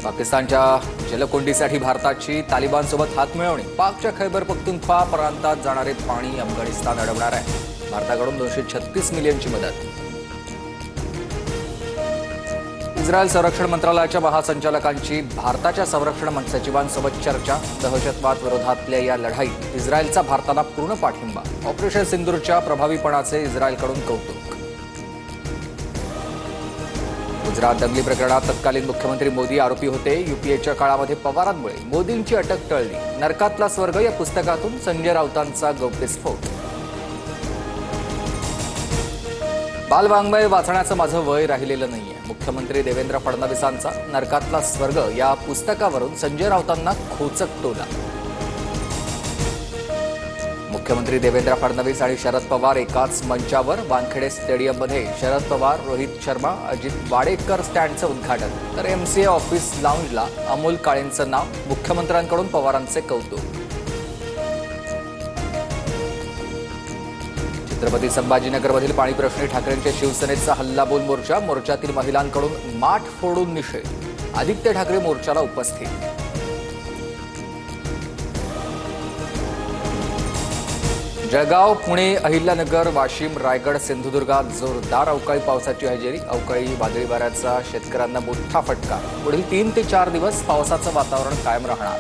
पाकिस्तानच्या जलकोंडीसाठी भारताची तालिबानसोबत हातमिळवणी। पाकच्या खैबर पख्तूनख्वा प्रांतात जाणारे पाणी अफगाणिस्तान अडवणार आहे। भारताकडून 236 मिलियनची मदत। इस्रायल संरक्षण मंत्रालयाच्या महासंचालकांची भारताच्या संरक्षण सचिवांसोबत चर्चा। दहशतवाद विरोधातल्या या लढाईत इस्रायलचा भारताला पूर्ण पाठिंबा। ऑपरेशन सिंदूरच्या प्रभावीपणाचे इस्रायलकडून कौतुक। गुजरात दंगली प्रकरणात तत्कालीन मुख्यमंत्री मोदी आरोपी होते। यूपीएच्या काळामध्ये पवारांमुळे मोदींची अटक टळली। नरकातला स्वर्ग या पुस्तकातून संजय राऊतांचा गौप्यस्फोट। बालवाङ्मय वाचण्याचं माझं वय राहिलेलं नाहीये। मुख्यमंत्री देवेंद्र फडणवीसांचा नरकातला स्वर्ग या पुस्तकावरून संजय राऊतांना खोचक टोला। मुख्यमंत्री देवेंद्र फडणवीस आणि शरद पवार एकाच मंचावर। वानखेडे स्टेडियममध्ये शरद पवार, रोहित शर्मा, अजित वाडेकर स्टँडचं उद्घाटन। तर एमसीए ऑफिस लाऊंजला अमोल काळेंचं नाव। मुख्यमंत्र्यांकडून पवारांचे कौतुक। छत्रपती संभाजीनगरमधील पाणी प्रश्नी ठाकरेंच्या शिवसेनेचा हल्लाबोल मोर्चा। मोर्चातील महिलांकडून माठ फोडून निषेध। आदित्य ठाकरे मोर्चाला उपस्थित। जळगाव, पुणे, अहिल्यानगर, वाशिम, रायगड, सिंधुदुर्गात जोरदार अवकाळी पावसाची हजेरी। अवकाळी वादळी वाऱ्याचा शेतकऱ्यांना मोठा फटका। पुढील 3 ते 4 दिवस पावसाचं वातावरण कायम राहणार।